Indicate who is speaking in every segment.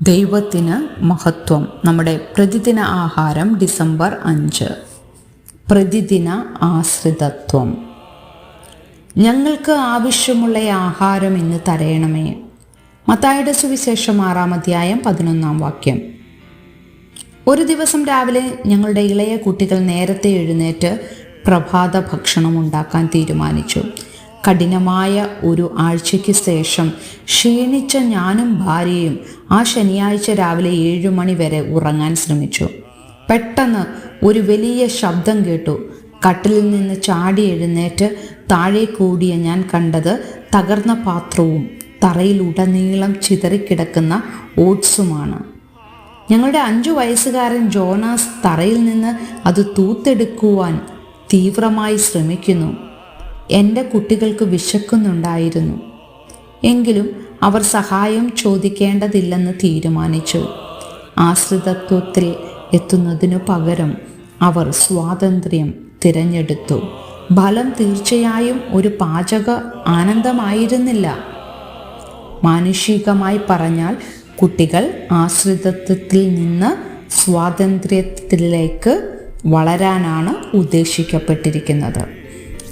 Speaker 1: ദൈവത്തിന് മഹത്വം. നമ്മുടെ പ്രതിദിന ആഹാരം ഡിസംബർ 5. പ്രതിദിന ആശ്രിതത്വം. ഞങ്ങൾക്ക് ആവശ്യമുള്ള ആഹാരം ഇന്ന് തരയണമേ. മത്തായിയുടെ സുവിശേഷം 6-ാം അധ്യായം 11-ാം വാക്യം. ഒരു ദിവസം രാവിലെ ഞങ്ങളുടെ ഇളയ കുട്ടികൾ നേരത്തെ എഴുന്നേറ്റ് പ്രഭാത ഭക്ഷണം ഉണ്ടാക്കാൻ തീരുമാനിച്ചു. കഠിനമായ ഒരു ആഴ്ചയ്ക്ക് ശേഷം ക്ഷീണിച്ച ഞാനും ഭാര്യയും ആ ശനിയാഴ്ച രാവിലെ 7 മണി വരെ ഉറങ്ങാൻ ശ്രമിച്ചു. പെട്ടെന്ന് ഒരു വലിയ ശബ്ദം കേട്ടു. കട്ടിലിൽ നിന്ന് ചാടി എഴുന്നേറ്റ് താഴെ കൂടിയ ഞാൻ കണ്ടത് തകർന്ന പാത്രവും തറയിലുടനീളം ചിതറിക്കിടക്കുന്ന ഓട്സുമാണ്. ഞങ്ങളുടെ 5 വയസ്സുകാരൻ ജോനാസ് തറയിൽ നിന്ന് അത് തൂത്തെടുക്കുവാൻ തീവ്രമായി ശ്രമിക്കുന്നു. എൻ്റെ കുട്ടികൾക്ക് വിശക്കുന്നുണ്ടായിരുന്നു. എങ്കിലും അവർ സഹായം ചോദിക്കേണ്ടതില്ലെന്ന് തീരുമാനിച്ചു. ആശ്രിതത്വത്തിൽ എത്തുന്നതിനു പകരം അവർ സ്വാതന്ത്ര്യം തിരഞ്ഞെടുത്തു. ഫലം തീർച്ചയായും ഒരു പാചക ആനന്ദമായിരുന്നില്ല. മാനുഷികമായി പറഞ്ഞാൽ കുട്ടികൾ ആശ്രിതത്വത്തിൽ നിന്ന് സ്വാതന്ത്ര്യത്തിലേക്ക് വളരാനാണ് ഉദ്ദേശിക്കപ്പെട്ടിരിക്കുന്നത്.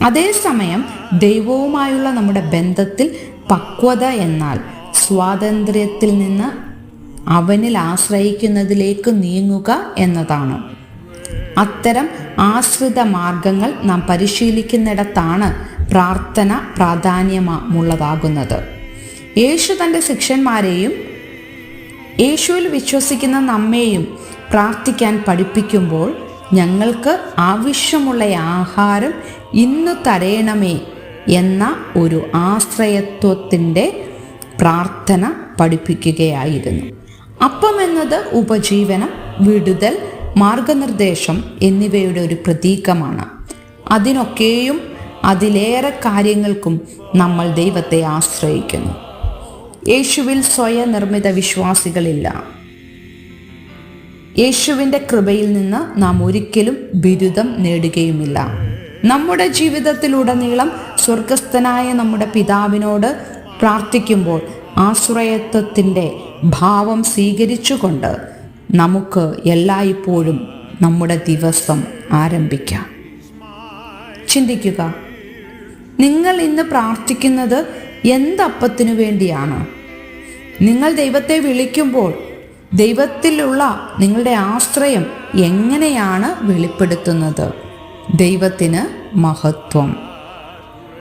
Speaker 1: അതേസമയം ദൈവവുമായുള്ള നമ്മുടെ ബന്ധത്തിൽ പക്വത എന്നാൽ സ്വാതന്ത്ര്യത്തിൽ നിന്ന് അവനിൽ ആശ്രയിക്കുന്നതിലേക്ക് നീങ്ങുക എന്നതാണ്. അത്തരം ആശ്രിത മാർഗങ്ങൾ നാം പരിശീലിക്കുന്നിടത്താണ് പ്രാർത്ഥന പ്രാധാന്യമുള്ളതാകുന്നത്. യേശു തൻ്റെ ശിഷ്യന്മാരെയും യേശുവിൽ വിശ്വസിക്കുന്ന നമ്മെയും പ്രാർത്ഥിക്കാൻ പഠിപ്പിക്കുമ്പോൾ ഞങ്ങൾക്ക് ആവശ്യമുള്ള ആഹാരം ഇന്നു തരയണമേ എന്ന ഒരു ആശ്രയത്വത്തിൻ്റെ പ്രാർത്ഥന പഠിപ്പിക്കുകയായിരുന്നു. അപ്പം എന്നത് ഉപജീവനം, വിടുതൽ, മാർഗനിർദ്ദേശം എന്നിവയുടെ ഒരു പ്രതീകമാണ്. അതിനൊക്കെയും അതിലേറെ കാര്യങ്ങൾക്കും നമ്മൾ ദൈവത്തെ ആശ്രയിക്കുന്നു. യേശുവിൽ സ്വയനിർമ്മിത വിശ്വാസികളില്ല. യേശുവിൻ്റെ കൃപയിൽ നിന്ന് നാം ഒരിക്കലും ബിരുദം നേടുകയുമില്ല. നമ്മുടെ ജീവിതത്തിലുടനീളം സ്വർഗസ്ഥനായ നമ്മുടെ പിതാവിനോട് പ്രാർത്ഥിക്കുമ്പോൾ ആശ്രയത്വത്തിൻ്റെ ഭാവം സ്വീകരിച്ചുകൊണ്ട് നമുക്ക് എല്ലായ്പ്പോഴും നമ്മുടെ ദിവസം ആരംഭിക്കാം. ചിന്തിക്കുക, നിങ്ങൾ ഇന്ന് പ്രാർത്ഥിക്കുന്നത് എന്തപ്പത്തിനു വേണ്ടിയാണ്? നിങ്ങൾ ദൈവത്തെ വിളിക്കുമ്പോൾ ദൈവത്തിലുള്ള നിങ്ങളുടെ ആശ്രയം എങ്ങനെയാണ് വെളിപ്പെടുത്തുന്നത്? ദൈവത്തിന് മഹത്വം.